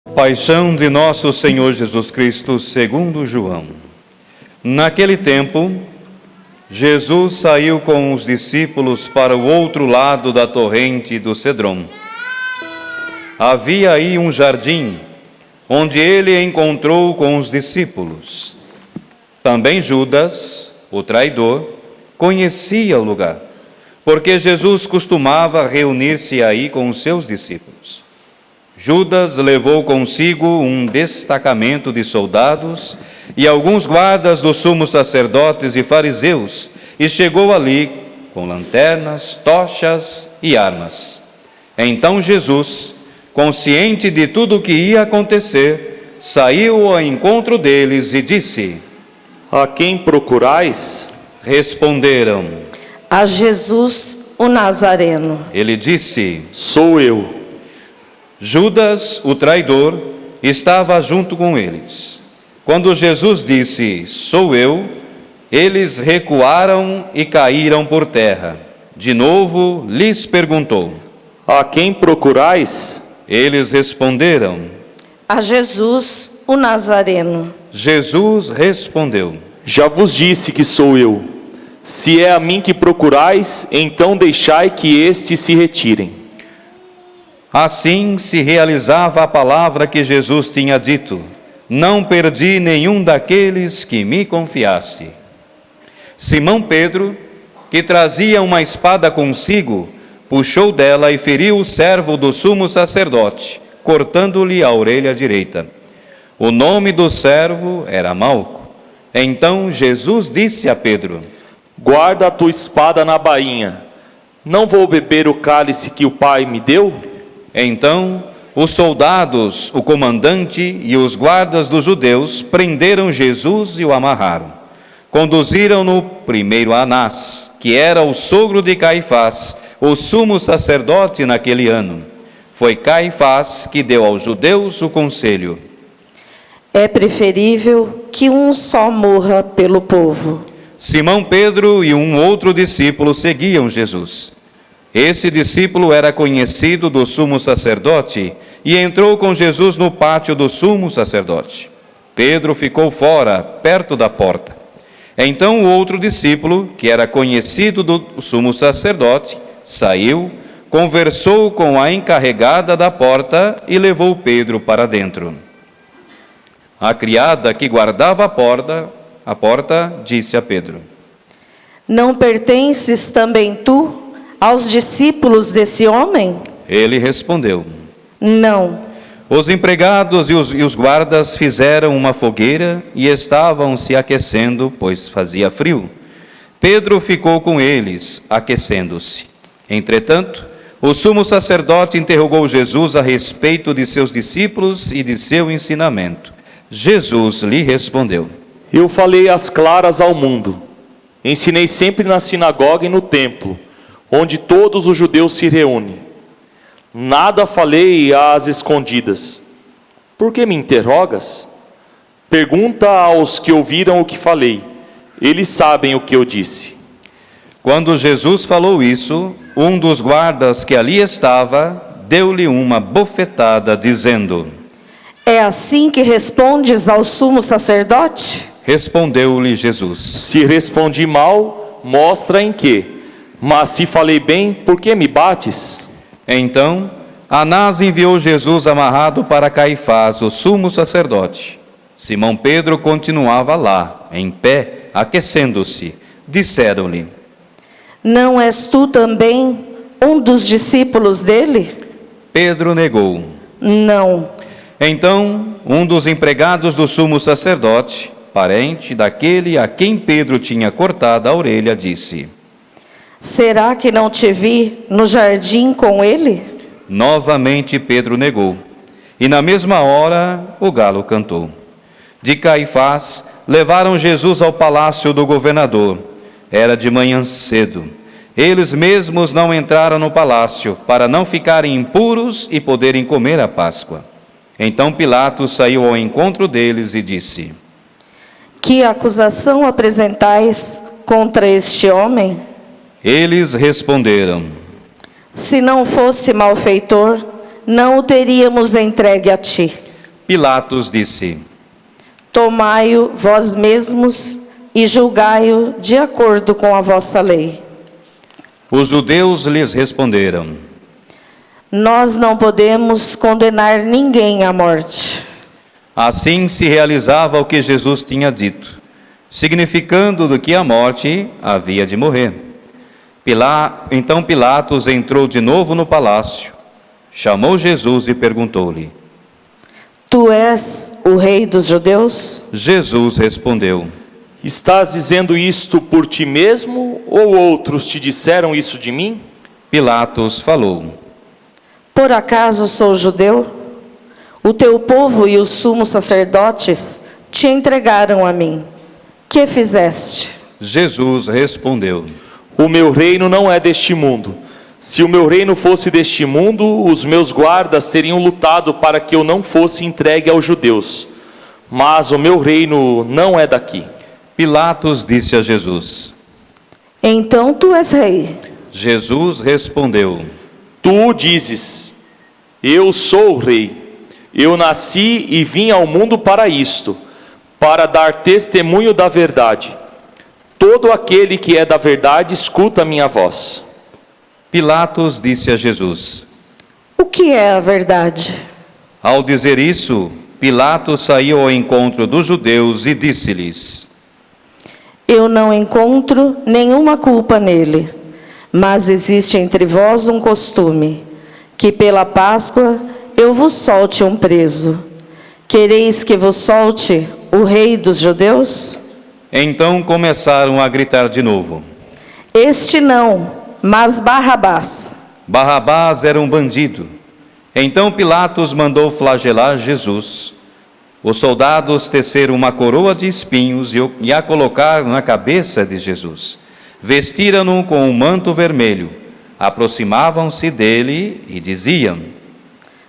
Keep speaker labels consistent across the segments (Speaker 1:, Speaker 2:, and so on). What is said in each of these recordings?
Speaker 1: Paixão de nosso Senhor Jesus Cristo segundo João. Naquele tempo, Jesus saiu com os discípulos para o outro lado da torrente do Cedrom. Havia aí um jardim, onde ele encontrou com os discípulos. Também Judas, o traidor, conhecia o lugar, porque Jesus costumava reunir-se aí com os seus discípulos. Judas levou consigo um destacamento de soldados e alguns guardas dos sumos sacerdotes e fariseus, e chegou ali com lanternas, tochas e armas. Então Jesus, consciente de tudo o que ia acontecer, saiu ao encontro deles e disse:
Speaker 2: A quem procurais?
Speaker 1: Responderam:
Speaker 3: A Jesus, o Nazareno.
Speaker 1: Ele disse:
Speaker 2: Sou eu.
Speaker 1: Judas, o traidor, estava junto com eles. Quando Jesus disse: Sou eu, eles recuaram e caíram por terra. De novo lhes perguntou:
Speaker 2: A quem procurais?
Speaker 1: Eles responderam:
Speaker 3: A Jesus, o Nazareno.
Speaker 1: Jesus respondeu:
Speaker 2: Já vos disse que sou eu. Se é a mim que procurais, então deixai que estes se retirem.
Speaker 1: Assim se realizava a palavra que Jesus tinha dito: Não perdi nenhum daqueles que me confiaste. Simão Pedro, que trazia uma espada consigo, puxou dela e feriu o servo do sumo sacerdote, cortando-lhe a orelha direita. O nome do servo era Malco. Então Jesus disse a Pedro:
Speaker 2: Guarda a tua espada na bainha. Não vou beber o cálice que o Pai me deu?
Speaker 1: Então os soldados, o comandante e os guardas dos judeus prenderam Jesus e o amarraram. Conduziram-no primeiro a Anás, que era o sogro de Caifás, o sumo sacerdote naquele ano. Foi Caifás que deu aos judeus o conselho:
Speaker 3: É preferível que um só morra pelo povo.
Speaker 1: Simão Pedro e um outro discípulo seguiam Jesus. Esse discípulo era conhecido do sumo sacerdote e entrou com Jesus no pátio do sumo sacerdote. Pedro ficou fora, perto da porta. Então o outro discípulo, que era conhecido do sumo sacerdote, saiu, conversou com a encarregada da porta e levou Pedro para dentro. A criada que guardava a porta disse a Pedro:
Speaker 3: Não pertences também tu aos discípulos desse homem?
Speaker 1: Ele respondeu:
Speaker 3: Não.
Speaker 1: Os empregados e os guardas fizeram uma fogueira e estavam se aquecendo, pois fazia frio. Pedro ficou com eles, aquecendo-se. Entretanto, o sumo sacerdote interrogou Jesus a respeito de seus discípulos e de seu ensinamento. Jesus lhe respondeu:
Speaker 2: Eu falei às claras ao mundo. Ensinei sempre na sinagoga e no templo, onde todos os judeus se reúnem. Nada falei às escondidas. Por que me interrogas? Pergunta aos que ouviram o que falei. Eles sabem o que eu disse.
Speaker 1: Quando Jesus falou isso, um dos guardas que ali estava deu-lhe uma bofetada, dizendo:
Speaker 3: É assim que respondes ao sumo sacerdote?
Speaker 1: Respondeu-lhe Jesus:
Speaker 2: Se respondi mal, mostra em quê. Mas se falei bem, por que me bates?
Speaker 1: Então, Anás enviou Jesus amarrado para Caifás, o sumo sacerdote. Simão Pedro continuava lá, em pé, aquecendo-se. Disseram-lhe:
Speaker 3: Não és tu também um dos discípulos dele?
Speaker 1: Pedro negou.
Speaker 3: Não.
Speaker 1: Então, um dos empregados do sumo sacerdote, parente daquele a quem Pedro tinha cortado a orelha, disse:
Speaker 3: Será que não te vi no jardim com ele?
Speaker 1: Novamente Pedro negou. E na mesma hora o galo cantou. De Caifás levaram Jesus ao palácio do governador. Era de manhã cedo. Eles mesmos não entraram no palácio, para não ficarem impuros e poderem comer a Páscoa. Então Pilatos saiu ao encontro deles e disse:
Speaker 3: Que acusação apresentais contra este homem?
Speaker 1: Eles responderam:
Speaker 3: Se não fosse malfeitor, não o teríamos entregue a ti.
Speaker 1: Pilatos disse:
Speaker 3: Tomai-o vós mesmos e julgai-o de acordo com a vossa lei.
Speaker 1: Os judeus lhes responderam:
Speaker 3: Nós não podemos condenar ninguém à morte.
Speaker 1: Assim se realizava o que Jesus tinha dito, significando que a morte havia de morrer. Então Pilatos entrou de novo no palácio, chamou Jesus e perguntou-lhe:
Speaker 3: Tu és o rei dos judeus?
Speaker 1: Jesus respondeu:
Speaker 2: Estás dizendo isto por ti mesmo, ou outros te disseram isso de mim?
Speaker 1: Pilatos falou:
Speaker 3: Por acaso sou judeu? O teu povo e os sumos sacerdotes te entregaram a mim. Que fizeste?
Speaker 1: Jesus respondeu:
Speaker 2: O meu reino não é deste mundo. Se o meu reino fosse deste mundo, os meus guardas teriam lutado para que eu não fosse entregue aos judeus. Mas o meu reino não é daqui.
Speaker 1: Pilatos disse a Jesus:
Speaker 3: Então tu és rei.
Speaker 1: Jesus respondeu:
Speaker 2: Tu o dizes, eu sou o rei. Eu nasci e vim ao mundo para isto, para dar testemunho da verdade. Todo aquele que é da verdade escuta a minha voz.
Speaker 1: Pilatos disse a Jesus:
Speaker 3: O que é a verdade?
Speaker 1: Ao dizer isso, Pilatos saiu ao encontro dos judeus e disse-lhes:
Speaker 3: Eu não encontro nenhuma culpa nele, mas existe entre vós um costume, que pela Páscoa eu vos solte um preso. Quereis que vos solte o rei dos judeus?
Speaker 1: Então começaram a gritar de novo.
Speaker 3: Este não, mas Barrabás.
Speaker 1: Barrabás era um bandido. Então Pilatos mandou flagelar Jesus. Os soldados teceram uma coroa de espinhos e a colocaram na cabeça de Jesus. Vestiram-no com um manto vermelho. Aproximavam-se dele e diziam: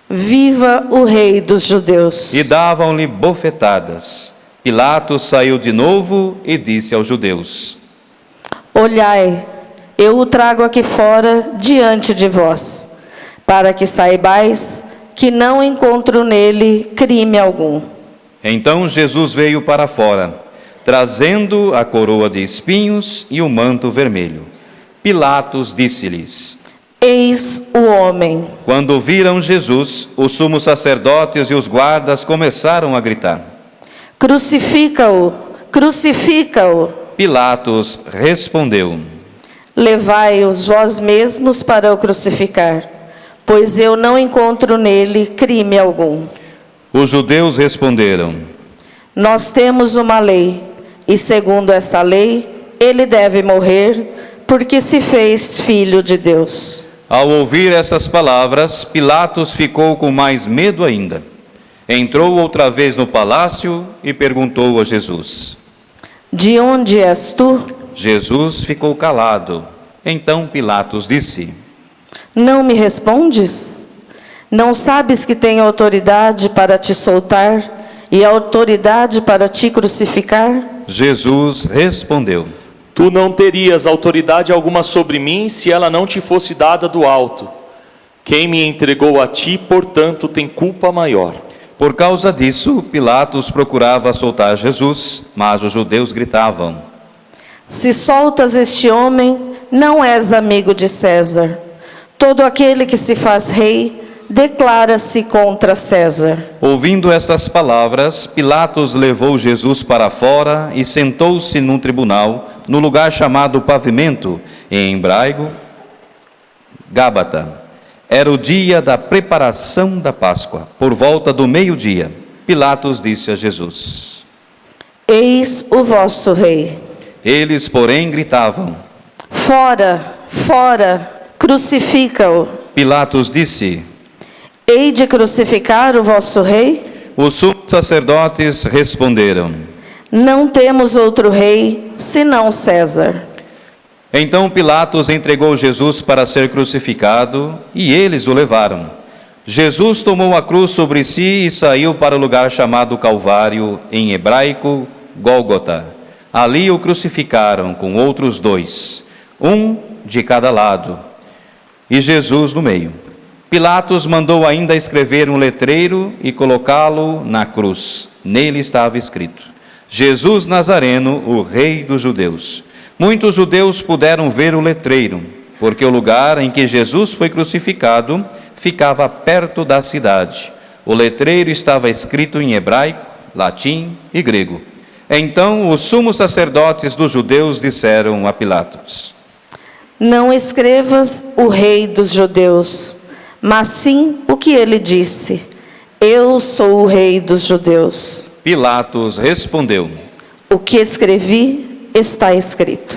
Speaker 3: Viva o rei dos judeus!
Speaker 1: E davam-lhe bofetadas. Pilatos saiu de novo e disse aos judeus:
Speaker 3: Olhai, eu o trago aqui fora diante de vós, para que saibais que não encontro nele crime algum.
Speaker 1: Então Jesus veio para fora, trazendo a coroa de espinhos e o manto vermelho. Pilatos disse-lhes:
Speaker 3: Eis o homem.
Speaker 1: Quando viram Jesus, os sumos sacerdotes e os guardas começaram a gritar:
Speaker 3: Crucifica-o, crucifica-o.
Speaker 1: Pilatos respondeu:
Speaker 3: Levai-os vós mesmos para o crucificar, pois eu não encontro nele crime algum.
Speaker 1: Os judeus responderam:
Speaker 3: Nós temos uma lei, e segundo essa lei, ele deve morrer, porque se fez filho de Deus.
Speaker 1: Ao ouvir essas palavras, Pilatos ficou com mais medo ainda. Entrou outra vez no palácio e perguntou a Jesus:
Speaker 3: De onde és tu?
Speaker 1: Jesus ficou calado. Então Pilatos disse:
Speaker 3: Não me respondes? Não sabes que tenho autoridade para te soltar e autoridade para te crucificar?
Speaker 1: Jesus respondeu:
Speaker 2: Tu não terias autoridade alguma sobre mim se ela não te fosse dada do alto. Quem me entregou a ti, portanto, tem culpa maior.
Speaker 1: Por causa disso, Pilatos procurava soltar Jesus, mas os judeus gritavam:
Speaker 3: Se soltas este homem, não és amigo de César. Todo aquele que se faz rei declara-se contra César.
Speaker 1: Ouvindo estas palavras, Pilatos levou Jesus para fora e sentou-se num tribunal, no lugar chamado Pavimento, em hebraico, Gábata. Era o dia da preparação da Páscoa, por volta do meio-dia. Pilatos disse a Jesus:
Speaker 3: Eis o vosso rei.
Speaker 1: Eles, porém, gritavam:
Speaker 3: Fora, fora, crucifica-o.
Speaker 1: Pilatos disse:
Speaker 3: Hei de crucificar o vosso rei?
Speaker 1: Os sumos sacerdotes responderam:
Speaker 3: Não temos outro rei, senão César.
Speaker 1: Então Pilatos entregou Jesus para ser crucificado, e eles o levaram. Jesus tomou a cruz sobre si e saiu para o lugar chamado Calvário, em hebraico, Gólgota. Ali o crucificaram com outros dois, um de cada lado, e Jesus no meio. Pilatos mandou ainda escrever um letreiro e colocá-lo na cruz. Nele estava escrito: Jesus Nazareno, o Rei dos Judeus. Muitos judeus puderam ver o letreiro, porque o lugar em que Jesus foi crucificado ficava perto da cidade. O letreiro estava escrito em hebraico, latim e grego. Então os sumos sacerdotes dos judeus disseram a Pilatos:
Speaker 3: Não escrevas o Rei dos Judeus, mas sim o que ele disse: Eu sou o Rei dos Judeus.
Speaker 1: Pilatos respondeu:
Speaker 3: O que escrevi está escrito.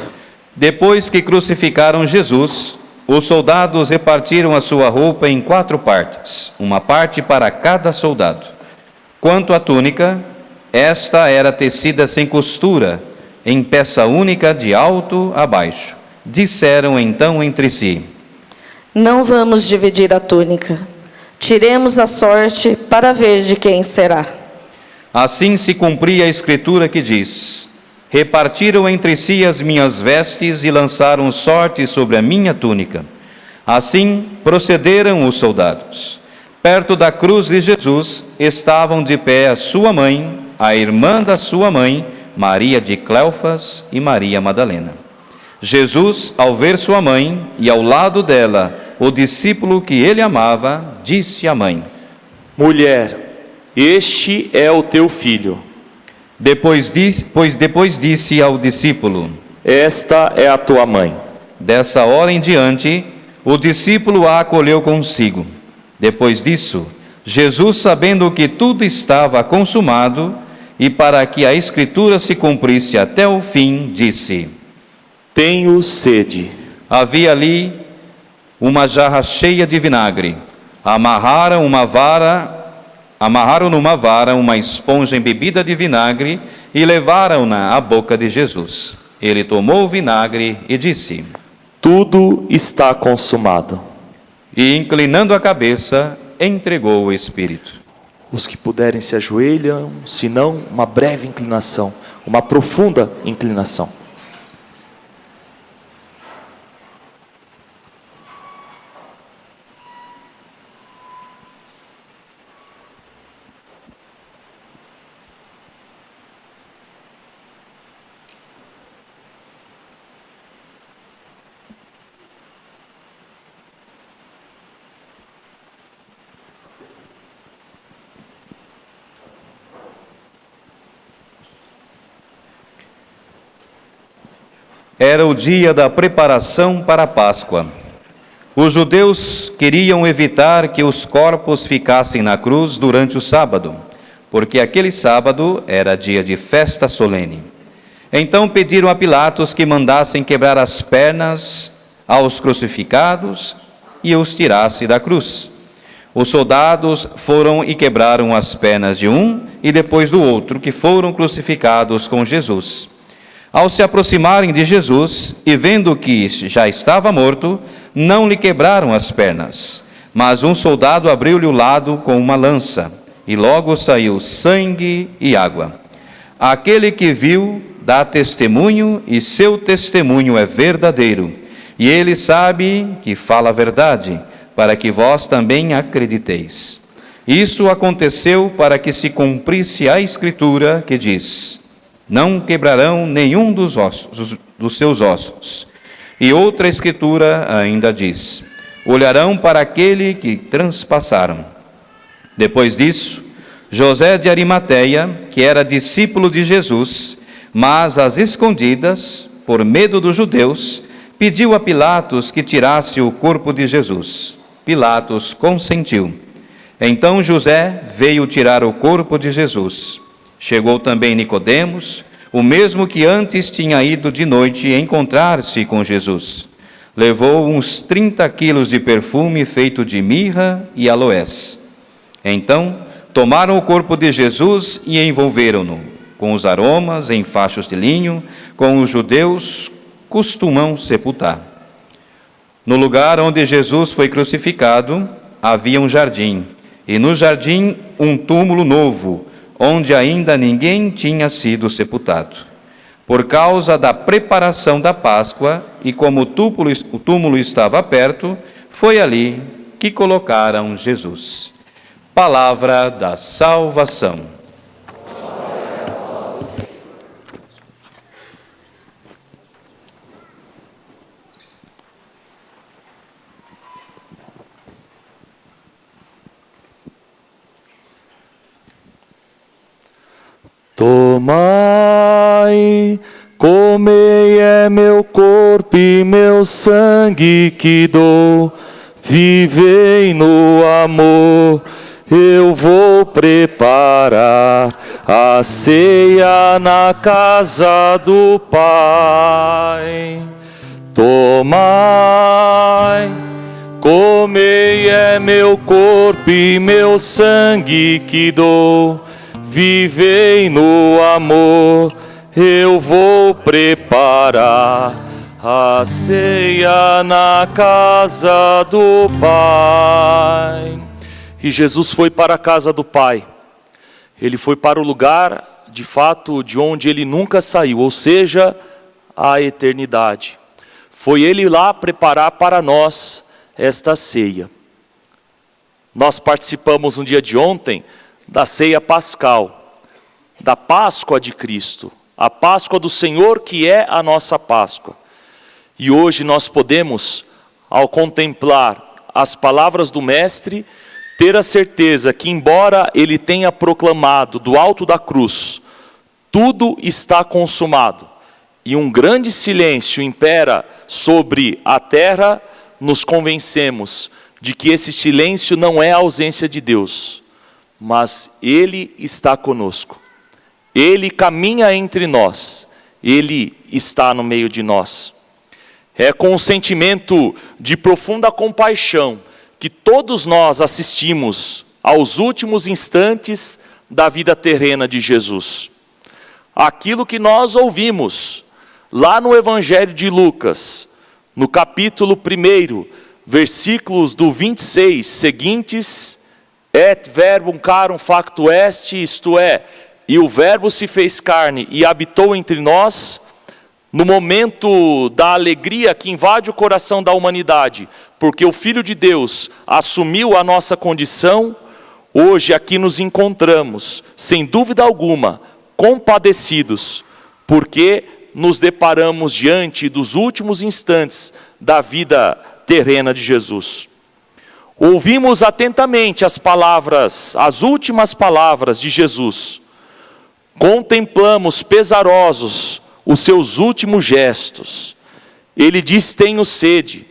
Speaker 1: Depois que crucificaram Jesus, os soldados repartiram a sua roupa em 4 partes, uma parte para cada soldado. Quanto à túnica, esta era tecida sem costura, em peça única de alto a baixo. Disseram então entre si:
Speaker 3: Não vamos dividir a túnica. Tiremos a sorte para ver de quem será.
Speaker 1: Assim se cumpria a escritura que diz: Repartiram entre si as minhas vestes e lançaram sorte sobre a minha túnica. Assim procederam os soldados. Perto da cruz de Jesus estavam de pé a sua mãe, a irmã da sua mãe, Maria de Cleofas e Maria Madalena. Jesus, ao ver sua mãe e ao lado dela o discípulo que ele amava, disse à mãe:
Speaker 2: Mulher, este é o teu filho.
Speaker 1: Depois disse ao discípulo:
Speaker 2: Esta é a tua mãe.
Speaker 1: Dessa hora em diante, o discípulo a acolheu consigo. Depois disso, Jesus, sabendo que tudo estava consumado, e para que a Escritura se cumprisse até o fim, disse:
Speaker 2: Tenho sede.
Speaker 1: Havia ali uma jarra cheia de vinagre. Amarraram numa vara uma esponja embebida de vinagre e levaram-na à boca de Jesus. Ele tomou o vinagre e disse:
Speaker 2: Tudo está consumado.
Speaker 1: E, inclinando a cabeça, entregou o Espírito.
Speaker 2: Os que puderem se ajoelham, se não, uma breve inclinação, uma profunda inclinação.
Speaker 1: Era o dia da preparação para a Páscoa. Os judeus queriam evitar que os corpos ficassem na cruz durante o sábado, porque aquele sábado era dia de festa solene. Então pediram a Pilatos que mandassem quebrar as pernas aos crucificados e os tirasse da cruz. Os soldados foram e quebraram as pernas de um e depois do outro, que foram crucificados com Jesus. Ao se aproximarem de Jesus e vendo que já estava morto, não lhe quebraram as pernas. Mas um soldado abriu-lhe o lado com uma lança, e logo saiu sangue e água. Aquele que viu dá testemunho, e seu testemunho é verdadeiro. E ele sabe que fala a verdade, para que vós também acrediteis. Isso aconteceu para que se cumprisse a Escritura que diz: Não quebrarão nenhum dos seus ossos. E outra Escritura ainda diz: Olharão para aquele que transpassaram. Depois disso, José de Arimateia, que era discípulo de Jesus, mas às escondidas, por medo dos judeus, pediu a Pilatos que tirasse o corpo de Jesus. Pilatos consentiu. Então José veio tirar o corpo de Jesus. Chegou também Nicodemos, o mesmo que antes tinha ido de noite encontrar-se com Jesus. Levou uns 30 quilos de perfume feito de mirra e aloés. Então, tomaram o corpo de Jesus e envolveram-no com os aromas em fachos de linho, como os judeus costumam sepultar. No lugar onde Jesus foi crucificado, havia um jardim, e no jardim um túmulo novo, onde ainda ninguém tinha sido sepultado. Por causa da preparação da Páscoa, e como o túmulo estava perto, foi ali que colocaram Jesus. Palavra da salvação.
Speaker 2: Tomai, comei, é meu corpo e meu sangue que dou, vivei no amor. Eu vou preparar a ceia na casa do Pai. Tomai, comei, é meu corpo e meu sangue que dou, vivei no amor. Eu vou preparar a ceia na casa do Pai. E Jesus foi para a casa do Pai. Ele foi para o lugar, de fato, de onde ele nunca saiu, ou seja, a eternidade. Foi ele lá preparar para nós esta ceia. Nós participamos no dia de ontem da ceia pascal, da Páscoa de Cristo, a Páscoa do Senhor, que é a nossa Páscoa. E hoje nós podemos, ao contemplar as palavras do Mestre, ter a certeza que, embora ele tenha proclamado do alto da cruz, tudo está consumado, e um grande silêncio impera sobre a terra, nos convencemos de que esse silêncio não é a ausência de Deus, mas Ele está conosco. Ele caminha entre nós, Ele está no meio de nós. É com um sentimento de profunda compaixão que todos nós assistimos aos últimos instantes da vida terrena de Jesus. Aquilo que nós ouvimos lá no Evangelho de Lucas, no capítulo 1, versículos do 26 seguintes: Et verbum carum facto est, isto é, e o verbo se fez carne e habitou entre nós. No momento da alegria que invade o coração da humanidade, porque o Filho de Deus assumiu a nossa condição, hoje aqui nos encontramos, sem dúvida alguma, compadecidos, porque nos deparamos diante dos últimos instantes da vida terrena de Jesus. Ouvimos atentamente as palavras, as últimas palavras de Jesus. Contemplamos pesarosos os seus últimos gestos. Ele diz: tenho sede.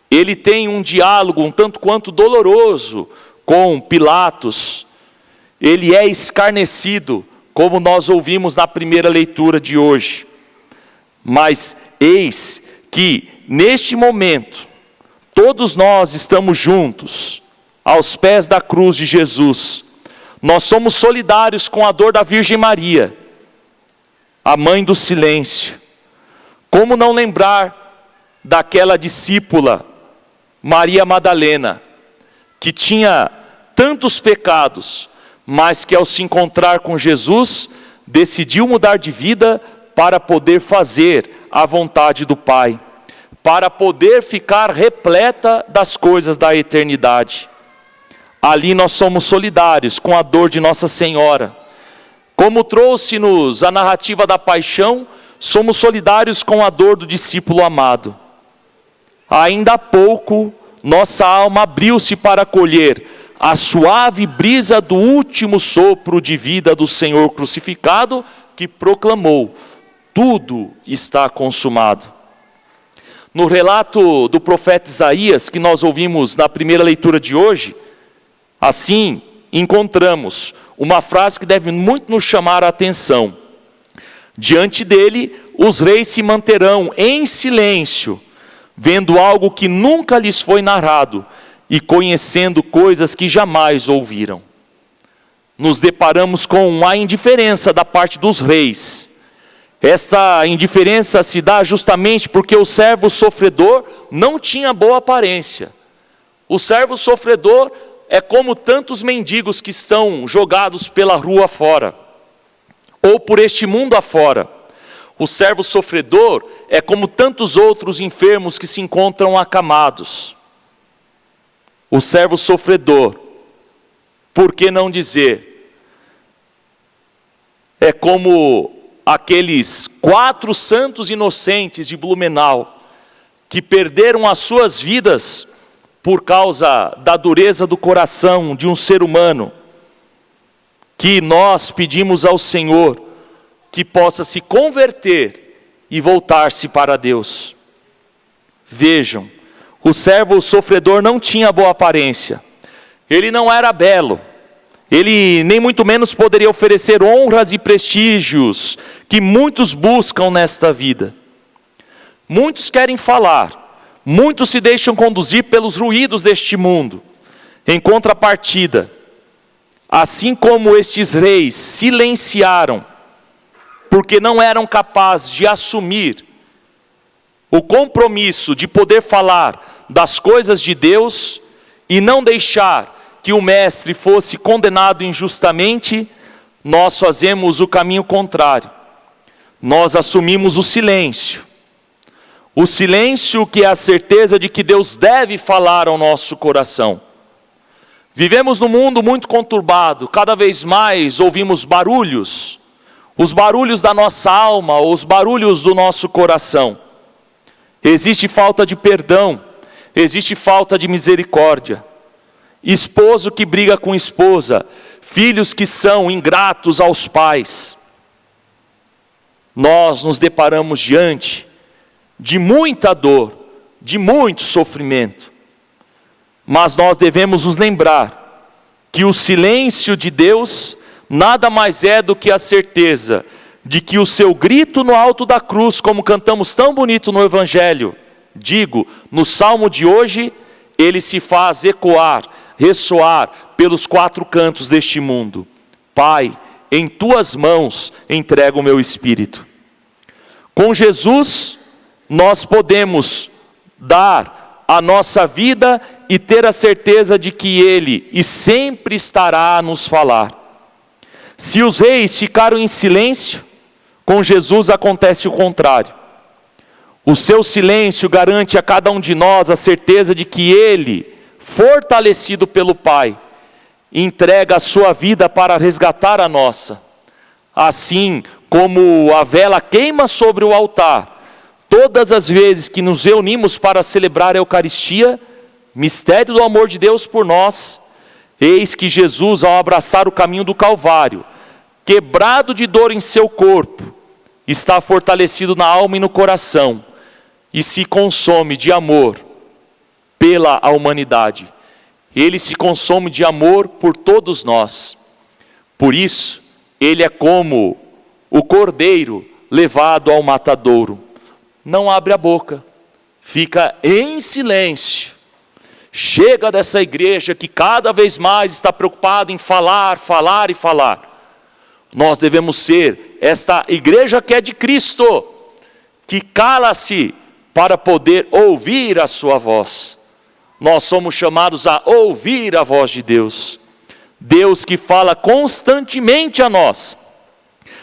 Speaker 2: Ele tem um diálogo um tanto quanto doloroso com Pilatos. Ele é escarnecido, como nós ouvimos na primeira leitura de hoje. Mas eis que, neste momento, todos nós estamos juntos, aos pés da cruz de Jesus. Nós somos solidários com a dor da Virgem Maria, a mãe do silêncio. Como não lembrar daquela discípula, Maria Madalena, que tinha tantos pecados, mas que ao se encontrar com Jesus, decidiu mudar de vida para poder fazer a vontade do Pai, para poder ficar repleta das coisas da eternidade. Ali nós somos solidários com a dor de Nossa Senhora. Como trouxe-nos a narrativa da paixão, somos solidários com a dor do discípulo amado. Ainda há pouco, nossa alma abriu-se para acolher a suave brisa do último sopro de vida do Senhor crucificado, que proclamou: tudo está consumado. No relato do profeta Isaías, que nós ouvimos na primeira leitura de hoje, assim encontramos uma frase que deve muito nos chamar a atenção. Diante dele, os reis se manterão em silêncio, vendo algo que nunca lhes foi narrado e conhecendo coisas que jamais ouviram. Nos deparamos com a indiferença da parte dos reis. Esta indiferença se dá justamente porque o servo sofredor não tinha boa aparência. O servo sofredor é como tantos mendigos que estão jogados pela rua afora, ou por este mundo afora. O servo sofredor é como tantos outros enfermos que se encontram acamados. o servo sofredor, por que não dizer, é como aqueles 4 santos inocentes de Blumenau, que perderam as suas vidas por causa da dureza do coração de um ser humano, que nós pedimos ao Senhor que possa se converter e voltar-se para Deus. Vejam, o servo sofredor não tinha boa aparência, ele não era belo, ele nem muito menos poderia oferecer honras e prestígios que muitos buscam nesta vida. Muitos querem falar, muitos se deixam conduzir pelos ruídos deste mundo. Em contrapartida, assim como estes reis silenciaram, porque não eram capazes de assumir o compromisso de poder falar das coisas de Deus e não deixar que o mestre fosse condenado injustamente, nós fazemos o caminho contrário. Nós assumimos o silêncio. O silêncio que é a certeza de que Deus deve falar ao nosso coração. Vivemos num mundo muito conturbado, cada vez mais ouvimos barulhos, os barulhos da nossa alma, os barulhos do nosso coração. Existe falta de perdão, existe falta de misericórdia. Esposo que briga com esposa, filhos que são ingratos aos pais. Nós nos deparamos diante de muita dor, de muito sofrimento. Mas nós devemos nos lembrar que o silêncio de Deus nada mais é do que a certeza de que o seu grito no alto da cruz, como cantamos tão bonito no Evangelho, digo, no Salmo de hoje, ele se faz ecoar, ressoar pelos 4 cantos deste mundo. Pai, em tuas mãos entrego o meu espírito. Com Jesus, nós podemos dar a nossa vida e ter a certeza de que Ele e sempre estará a nos falar. Se os reis ficaram em silêncio, com Jesus acontece o contrário. O seu silêncio garante a cada um de nós a certeza de que Ele, fortalecido pelo Pai, entrega a sua vida para resgatar a nossa. Assim como a vela queima sobre o altar, todas as vezes que nos reunimos para celebrar a Eucaristia, mistério do amor de Deus por nós, eis que Jesus, ao abraçar o caminho do Calvário, quebrado de dor em seu corpo, está fortalecido na alma e no coração, e se consome de amor pela humanidade. Ele se consome de amor por todos nós. Por isso, ele é como o cordeiro levado ao matadouro. Não abre a boca, fica em silêncio. Chega dessa igreja que cada vez mais está preocupada em falar, falar e falar. Nós devemos ser esta igreja que é de Cristo, que cala-se para poder ouvir a sua voz. Nós somos chamados a ouvir a voz de Deus. Deus que fala constantemente a nós.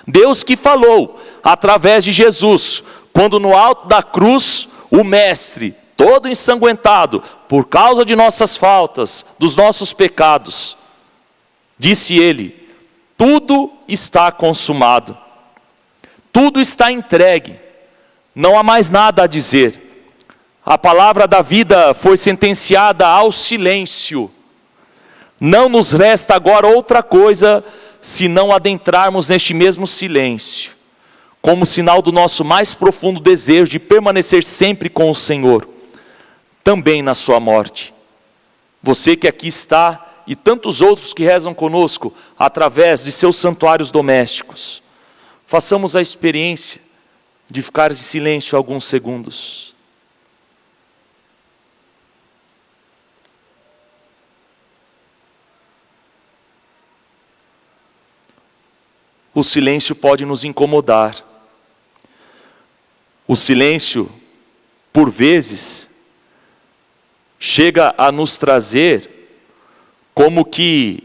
Speaker 2: Deus que falou através de Jesus, quando no alto da cruz, o Mestre, todo ensanguentado, por causa de nossas faltas, dos nossos pecados, disse ele: tudo está consumado, tudo está entregue, não há mais nada a dizer. A palavra da vida foi sentenciada ao silêncio. Não nos resta agora outra coisa senão adentrarmos neste mesmo silêncio, como sinal do nosso mais profundo desejo de permanecer sempre com o Senhor, também na sua morte. Você que aqui está e tantos outros que rezam conosco através de seus santuários domésticos, façamos a experiência de ficar em silêncio alguns segundos. O silêncio pode nos incomodar. O silêncio, por vezes, chega a nos trazer como que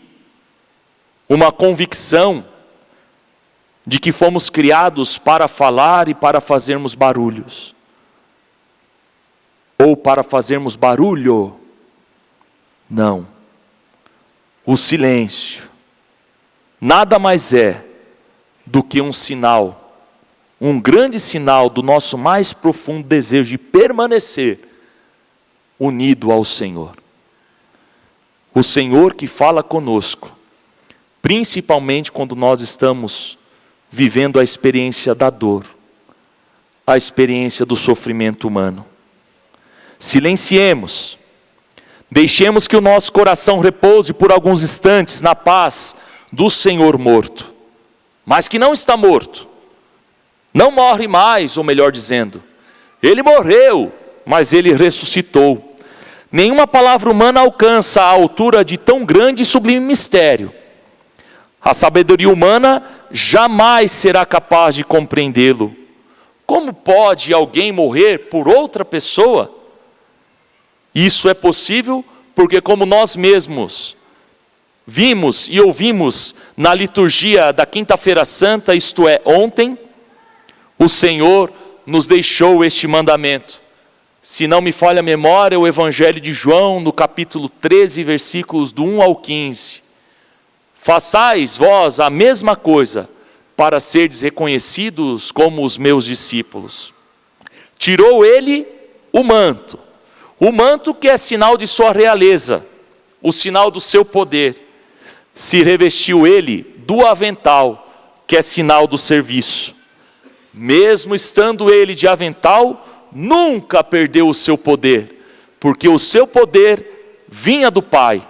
Speaker 2: uma convicção de que fomos criados para falar e para fazermos barulhos. Ou para fazermos barulho. Não. O silêncio nada mais é do que um sinal, um grande sinal do nosso mais profundo desejo de permanecer unido ao Senhor. O Senhor que fala conosco, principalmente quando nós estamos vivendo a experiência da dor, a experiência do sofrimento humano. Silenciemos, deixemos que o nosso coração repouse por alguns instantes na paz do Senhor morto, mas que não está morto, não morre mais, ou melhor dizendo, Ele morreu, mas Ele ressuscitou. Nenhuma palavra humana alcança a altura de tão grande e sublime mistério. A sabedoria humana jamais será capaz de compreendê-lo. Como pode alguém morrer por outra pessoa? Isso é possível porque, como nós mesmos vimos e ouvimos na liturgia da Quinta-feira Santa, isto é, ontem, o Senhor nos deixou este mandamento. Se não me falha a memória, o Evangelho de João, no capítulo 13, versículos do 1 ao 15. Façais vós a mesma coisa, para serdes reconhecidos como os meus discípulos. Tirou ele o manto que é sinal de sua realeza, o sinal do seu poder. Se revestiu ele do avental, que é sinal do serviço. Mesmo estando ele de avental, nunca perdeu o seu poder, porque o seu poder vinha do Pai,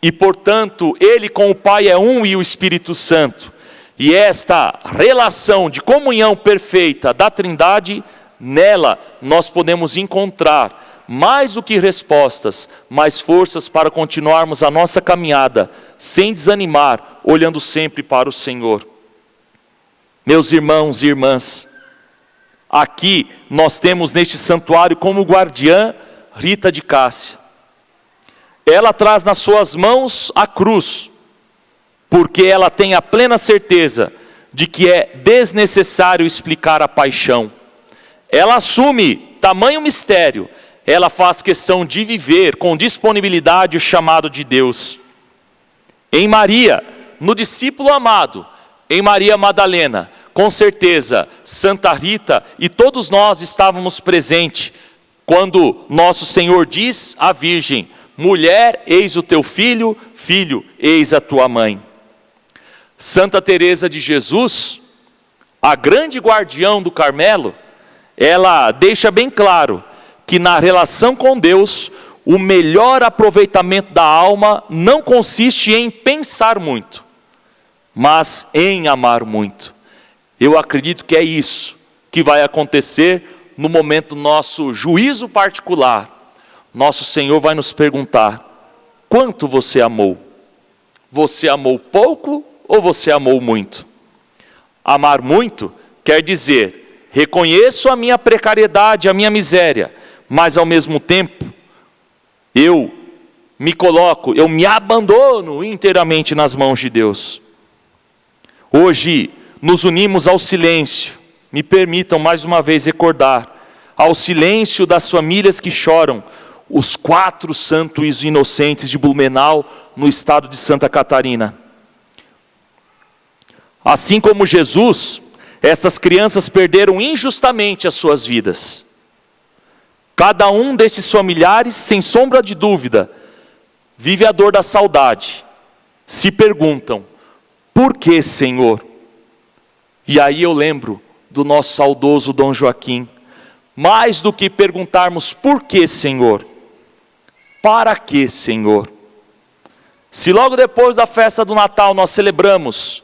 Speaker 2: e portanto ele com o Pai é um e o Espírito Santo. E esta relação de comunhão perfeita da Trindade, nela nós podemos encontrar mais do que respostas, mais forças para continuarmos a nossa caminhada, sem desanimar, olhando sempre para o Senhor. Meus irmãos e irmãs, aqui nós temos neste santuário como guardiã Rita de Cássia. Ela traz nas suas mãos a cruz, porque ela tem a plena certeza de que é desnecessário explicar a paixão. Ela assume tamanho mistério, ela faz questão de viver com disponibilidade o chamado de Deus. Em Maria, no discípulo amado, em Maria Madalena, com certeza, Santa Rita e todos nós estávamos presentes, quando nosso Senhor diz à Virgem: mulher, eis o teu filho, filho, eis a tua mãe. Santa Teresa de Jesus, a grande guardião do Carmelo, ela deixa bem claro que na relação com Deus, o melhor aproveitamento da alma não consiste em pensar muito, mas em amar muito. Eu acredito que é isso que vai acontecer no momento do nosso juízo particular. Nosso Senhor vai nos perguntar: quanto você amou? Você amou pouco ou você amou muito? Amar muito quer dizer, reconheço a minha precariedade, a minha miséria, mas ao mesmo tempo, eu me abandono inteiramente nas mãos de Deus. Hoje, nos unimos ao silêncio, me permitam mais uma vez recordar, ao silêncio das famílias que choram, os 4 santos inocentes de Blumenau, no estado de Santa Catarina. Assim como Jesus, essas crianças perderam injustamente as suas vidas. Cada um desses familiares, sem sombra de dúvida, vive a dor da saudade. Se perguntam: por que, Senhor? E aí eu lembro do nosso saudoso Dom Joaquim. Mais do que perguntarmos por que, Senhor? Para que, Senhor? Se logo depois da festa do Natal nós celebramos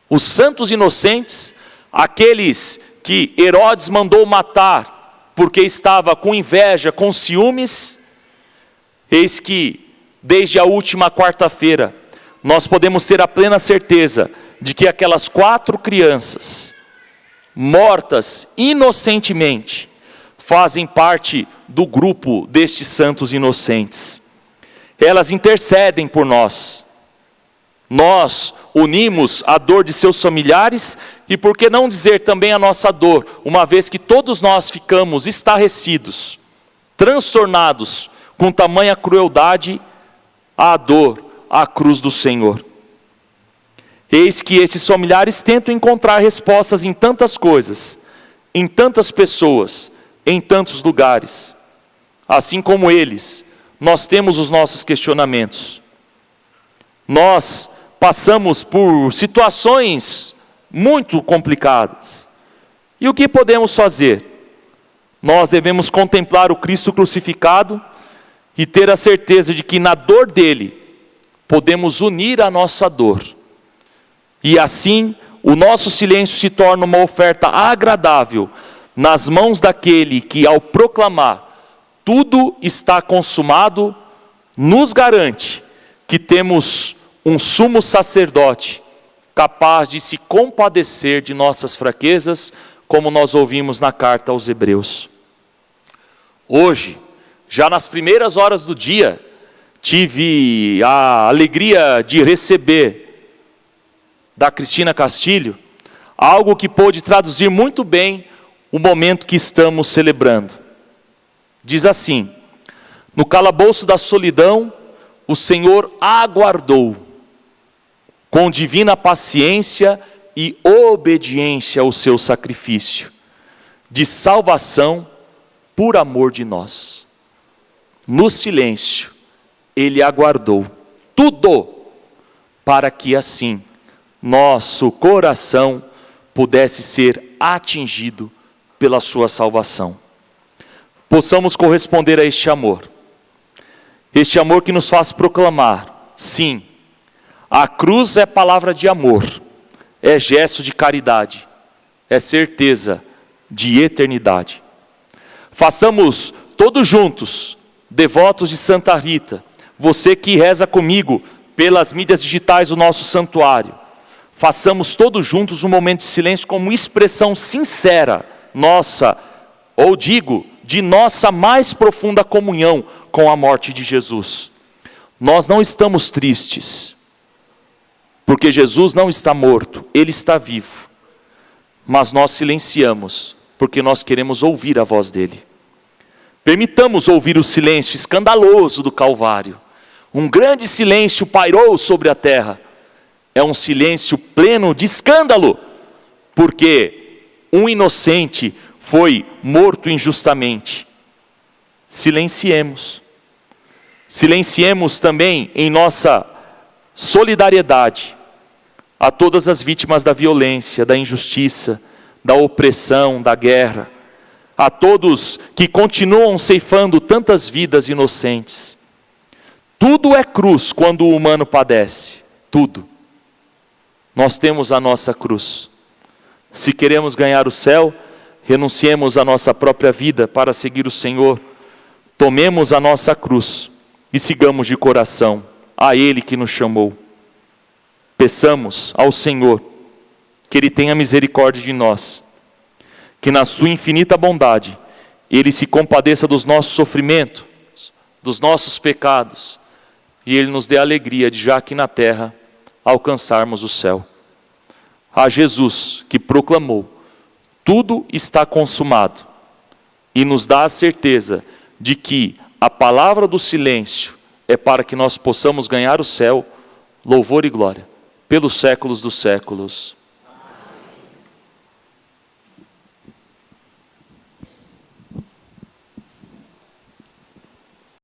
Speaker 2: os santos inocentes, aqueles que Herodes mandou matar porque estava com inveja, com ciúmes, eis que desde a última quarta-feira nós podemos ter a plena certeza de que aquelas 4 crianças mortas inocentemente fazem parte do grupo destes santos inocentes. Elas intercedem por nós. Nós unimos a dor de seus familiares e por que não dizer também a nossa dor, uma vez que todos nós ficamos estarrecidos, transtornados com tamanha crueldade à dor, à cruz do Senhor. Eis que esses familiares tentam encontrar respostas em tantas coisas, em tantas pessoas, em tantos lugares. Assim como eles, nós temos os nossos questionamentos. Nós passamos por situações muito complicadas. E o que podemos fazer? Nós devemos contemplar o Cristo crucificado e ter a certeza de que na dor dele podemos unir a nossa dor. E assim, o nosso silêncio se torna uma oferta agradável nas mãos daquele que, ao proclamar tudo está consumado, nos garante que temos um sumo sacerdote capaz de se compadecer de nossas fraquezas, como nós ouvimos na carta aos Hebreus. Hoje, já nas primeiras horas do dia, tive a alegria de receber da Cristina Castilho algo que pôde traduzir muito bem o momento que estamos celebrando. Diz assim: no calabouço da solidão, o Senhor aguardou, com divina paciência e obediência ao seu sacrifício, de salvação por amor de nós. No silêncio, Ele aguardou tudo, para que assim, nosso coração pudesse ser atingido pela sua salvação. Possamos corresponder a este amor que nos faz proclamar, sim, a cruz é palavra de amor, é gesto de caridade, é certeza de eternidade. Façamos todos juntos, devotos de Santa Rita, você que reza comigo pelas mídias digitais do nosso santuário, façamos todos juntos um momento de silêncio como expressão sincera, nossa, ou digo, de nossa mais profunda comunhão com a morte de Jesus. Nós não estamos tristes, porque Jesus não está morto, Ele está vivo. Mas nós silenciamos, porque nós queremos ouvir a voz dEle. Permitamos ouvir o silêncio escandaloso do Calvário. Um grande silêncio pairou sobre a terra. É um silêncio pleno de escândalo, porque um inocente foi morto injustamente. Silenciemos. Silenciemos também em nossa solidariedade a todas as vítimas da violência, da injustiça, da opressão, da guerra, a todos que continuam ceifando tantas vidas inocentes. Tudo é cruz quando o humano padece, tudo. Nós temos a nossa cruz. Se queremos ganhar o céu, renunciemos à nossa própria vida para seguir o Senhor. Tomemos a nossa cruz e sigamos de coração a Ele que nos chamou. Peçamos ao Senhor que Ele tenha misericórdia de nós, que na sua infinita bondade Ele se compadeça dos nossos sofrimentos, dos nossos pecados, e Ele nos dê a alegria de, já aqui na terra, alcançarmos o céu. A Jesus que proclamou, tudo está consumado, e nos dá a certeza de que a palavra do silêncio é para que nós possamos ganhar o céu, louvor e glória, pelos séculos dos séculos.